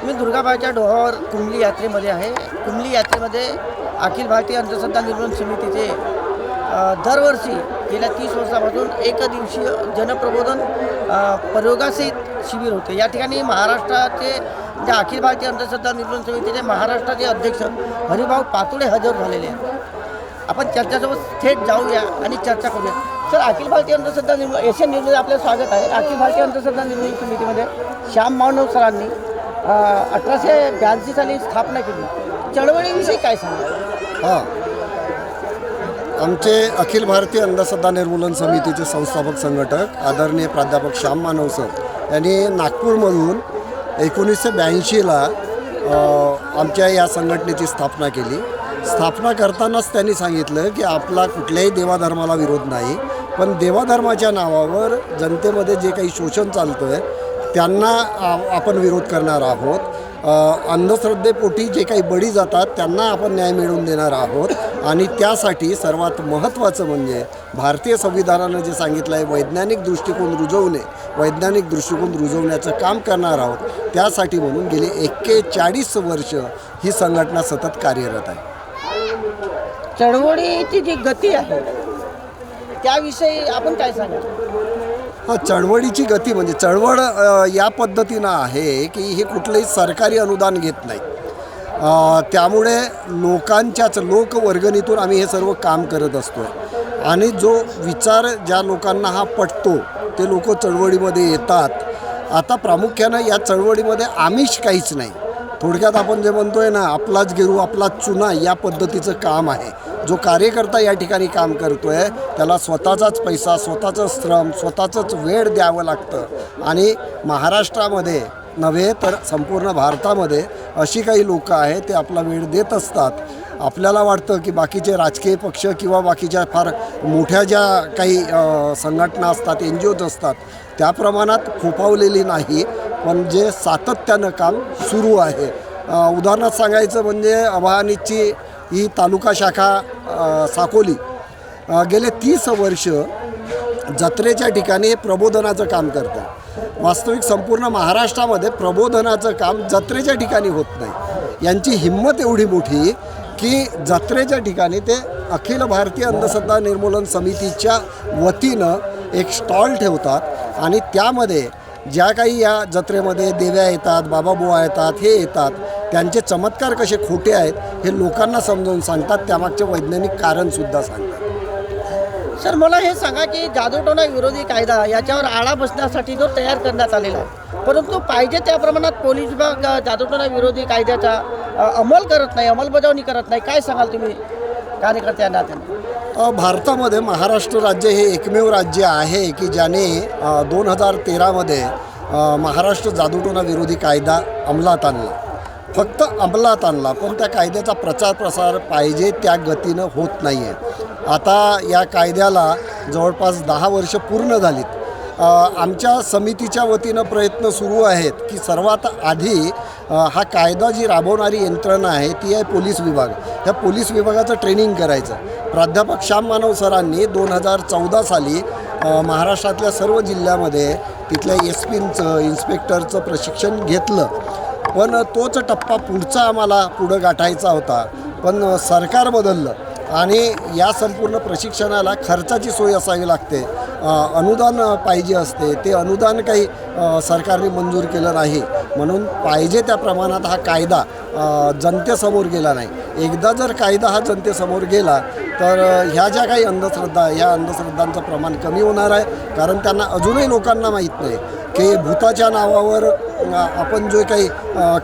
मी दुर्गाबाईच्या डोहावर कुंभली यात्रेमध्ये आहे. कुंभली यात्रेमध्ये अखिल भारतीय अंधश्रद्धा निर्मूलन समितीचे दरवर्षी गेल्या 30 वर्षापासून एकदिवसीय जनप्रबोधन प्रयोगासहित शिबिर होते. या ठिकाणी महाराष्ट्राचे जे अखिल भारतीय अंधश्रद्धा निर्मूलन समितीचे महाराष्ट्राचे अध्यक्ष हरिभाऊ पातुळे हजर झालेले आहेत. आपण चर्चासोबत थेट जाऊया आणि चर्चा करूया. सर, अखिल भारतीय अंधश्रद्धा निर्मूलन एशियन न्यूजमध्ये आपलं स्वागत आहे. अखिल भारतीय अंधश्रद्धा निर्मूलन समितीमध्ये श्याम मानव सरांनी 1882 साली स्थापना केली. चळवळीविषयी काय सांगा? हां, आमचे अखिल भारतीय अंधश्रद्धा निर्मूलन समितीचे संस्थापक संघटक आदरणीय प्राध्यापक श्याम मानव सर यांनी नागपूरमधून 1982ला आमच्या या संघटनेची स्थापना केली. स्थापना करतानाच त्यांनी सांगितलं की आपला कुठल्याही देवाधर्माला विरोध नाही, पण देवाधर्माच्या नावावर जनतेमध्ये जे काही शोषण चालतं आहे त्यांना आपण विरोध करणार आहोत. अंधश्रद्धेपोटी जे काही बळी जातात त्यांना आपण न्याय मिळवून देणार आहोत. आणि त्यासाठी सर्वात महत्त्वाचं म्हणजे भारतीय संविधानानं जे सांगितलं आहे वैज्ञानिक दृष्टिकोन रुजवण्याचं काम करणार आहोत. त्यासाठी म्हणून गेली 41 वर्ष ही संघटना सतत कार्यरत आहे. चळवळीची जी गती आहे त्याविषयी आपण काय सांगा? हां, चळवळीची गती म्हणजे चळवळ या पद्धतीनं आहे की हे कुठलंही सरकारी अनुदान घेत नाही. त्यामुळे लोकांच्याच लोकवर्गणीतून आम्ही हे सर्व काम करत असतो. आणि जो विचार ज्या लोकांना हा पटतो ते लोक चळवळीमध्ये येतात. आता प्रामुख्यानं या चळवळीमध्ये आमिष काहीच नाही. थोडक्यात आपण जे म्हणतोय ना, आपलाच गिरू आपलाच चुना, या पद्धतीचं काम आहे. जो कार्यकर्ता या ठिकाणी काम करतो आहे त्याला स्वतःचाच पैसा, स्वतःचं श्रम, स्वतःचंच वेळ द्यावं लागतं. आणि महाराष्ट्रामध्ये नव्हे तर संपूर्ण भारतामध्ये अशी काही लोकं आहेत ते आपला वेळ देत असतात. आपल्याला वाटतं की बाकीचे राजकीय पक्ष किंवा बाकीच्या फार मोठ्या ज्या काही संघटना असतात, NGOज असतात त्या प्रमाणात फोफावलेली नाही, पण जे सातत्यानं काम सुरू आहे. उदाहरणार्थ सांगायचं म्हणजे अभानिची ही तालुका शाखा साकोली गेले 30 वर्ष जत्रेच्या ठिकाणी प्रबोधनाचं काम करतं. वास्तविक संपूर्ण महाराष्ट्रामध्ये प्रबोधनाचं काम जत्रेच्या ठिकाणी होत नाही. यांची हिंमत एवढी मोठी की जत्रेच्या ठिकाणी ते अखिल भारतीय अंधश्रद्धा निर्मूलन समितीच्या वतीनं एक स्टॉल ठेवतात आणि त्यामध्ये ज्या काही या जत्रेमध्ये देव्या येतात, बाबाबुवा येतात, हे येतात, त्यांचे चमत्कार कसे खोटे आहेत हे लोकांना समजावून सांगतात. त्यामागचे वैज्ञानिक कारणसुद्धा सांगतात. सर, मला हे सांगा की जादूटोणा विरोधी कायदा याच्यावर आळा बसण्यासाठी जो तयार करण्यात आलेला आहे, परंतु पाहिजे त्या प्रमाणात पोलीस विभाग जादूटोणा विरोधी कायद्याचा अंमल करत नाही, अंमलबजावणी करत नाही. काय सांगाल तुम्ही कार्यकर्त्या नात्याने? भारतामध्ये महाराष्ट्र राज्य हे एकमेव राज्य आहे की ज्याने 2013मध्ये महाराष्ट्र जादूटोणा विरोधी कायदा अंमलात आणला. फक्त अंमलात आणला, पण त्या कायद्याचा प्रचार प्रसार पाहिजे त्या गतीनं होत नाही आहे. आता या कायद्याला जवळपास 10 वर्ष पूर्ण झालीत. आमच्या समितीच्या वतीनं प्रयत्न सुरू आहेत की सर्वात आधी हा कायदा जी राबवणारी यंत्रणा आहे ती आहे पोलीस विभाग. ह्या पोलीस विभागाचं ट्रेनिंग करायचं. प्राध्यापक श्याम मानव सरांनी 2014 साली महाराष्ट्रातल्या सर्व जिल्ह्यामध्ये तिथल्या SPंचं, इन्स्पेक्टरचं प्रशिक्षण घेतलं. पण तोच टप्पा पुढचा आम्हाला पुढं गाठायचा होता, पण सरकार बदललं आणि या संपूर्ण प्रशिक्षणाला खर्चाची सोय असावी लागते, अनुदान पाहिजे असते. ते अनुदान काही सरकारने मंजूर केलं नाही, म्हणून पाहिजे त्या प्रमाणात हा कायदा जनतेसमोर गेला नाही. एकदा जर कायदा हा जनतेसमोर गेला तर ह्या ज्या काही अंधश्रद्धा, ह्या अंधश्रद्धांचं प्रमाण कमी होणार आहे. कारण त्यांना अजूनही लोकांना माहीत नाही की भूताच्या नावावर आपण जे काही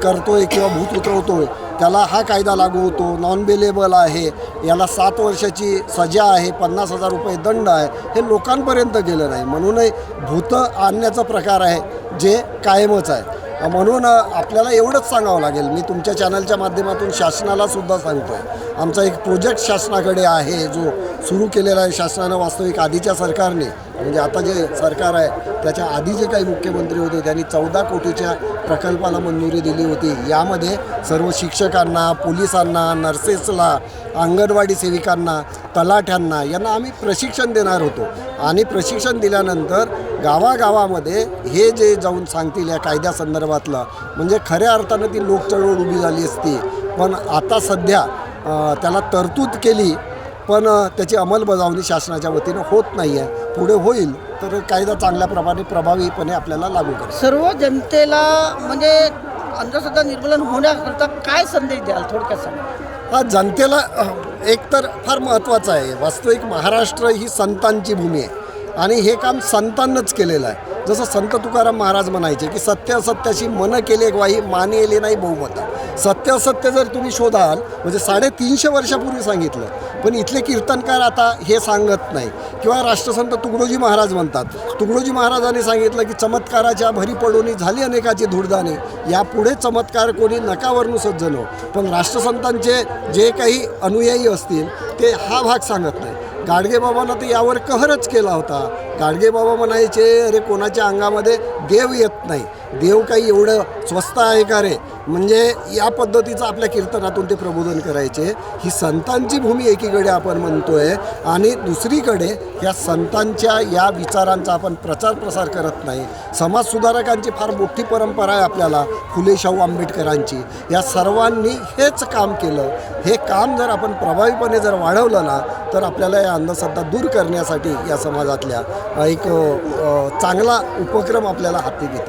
करतोय किंवा भूत उतरवतोय त्याला हा कायदा लागू होतो. नॉन बेलेबल आहे, याला 7 वर्षाची सजा आहे, 50,000 रुपये दंड आहे. हे लोकांपर्यंत गेलं नाही, म्हणूनही भूत आणण्याचा प्रकार आहे जे कायमच आहे. म्हणून आपल्याला एवढंच सांगावं लागेल. मी तुमच्या चॅनलच्या माध्यमातून शासनालासुद्धा सांगतो आहे, आमचा एक प्रोजेक्ट शासनाकडे आहे जो सुरू केलेला आहे शासनानं. वास्तविक आधीच्या सरकारने, म्हणजे आता जे सरकार आहे त्याच्या आधी जे काही मुख्यमंत्री होते त्यांनी 14 कोटीच्या प्रकल्पाला मंजुरी दिली होती. यामध्ये सर्व शिक्षकांना, पोलिसांना, नर्सेसला, अंगणवाडी सेविकांना, तलाठ्यांना यांना आम्ही प्रशिक्षण देणार होतो. आणि प्रशिक्षण दिल्यानंतर गावागावामध्ये हे जे जाऊन सांगतील या कायद्यासंदर्भातलं, म्हणजे खऱ्या अर्थानं ती लोकचळवळ उभी झाली असती. पण आता सध्या त्याला तरतूद केली, पण त्याची अंमलबजावणी शासनाच्या वतीनं होत नाही आहे. पुढे होईल तर कायदा चांगल्या प्रभावीपणे आपल्याला लागू करेल. सर्व जनतेला म्हणजे अंधश्रद्धा निर्मूलन होण्याकरता काय संदेश द्याल, थोडक्यात सांगा. हा जनतेला एकतर फार महत्त्वाचं आहे. वास्तविक महाराष्ट्र ही संतांची भूमी आहे आणि हे काम संतांनंच केलेलं आहे. जसं संत तुकाराम महाराज म्हणायचे की सत्य असत्याशी मन केले ग्वाही, माने येले नाही बहुमत. सत्य असत्य जर तुम्ही शोधाल, म्हणजे 350 वर्षापूर्वी सांगितलं, पण इथले कीर्तनकार आता हे सांगत नाही. किंवा राष्ट्रसंत तुकडोजी महाराज म्हणतात, तुकडोजी महाराजांनी सांगितलं की चमत्काराच्या भरी पडोनी झाली अनेकाची धुडदाणी, यापुढे चमत्कार कोणी नकावरून सज्जनो. पण राष्ट्रसंतांचे जे काही अनुयायी असतील ते हा भाग सांगत नाही. गाडगेबाबांना तर यावर कहरच केला होता. गाडगेबाबा म्हणायचे, अरे कोणाच्या अंगामध्ये देव येत नाही, देव काही एवढं स्वस्त आहे का रे. म्हणजे या पद्धतीचं आपल्या कीर्तनातून ते प्रबोधन करायचे. ही संतांची भूमी एकीकडे आपण म्हणतोय आणि दुसरीकडे या संतांच्या या विचारांचा आपण प्रचार प्रसार करत नाही. समाजसुधारकांची फार मोठी परंपरा आहे आपल्याला, फुले शाहू आंबेडकरांची. या सर्वांनी हेच काम केलं. हे काम जर आपण प्रभावीपणे जर वाढवलं ना, तर आपल्याला या अंधश्रद्धा दूर करण्यासाठी या समाजातल्या एक चांगला उपक्रम आपल्याला हाती घेतात.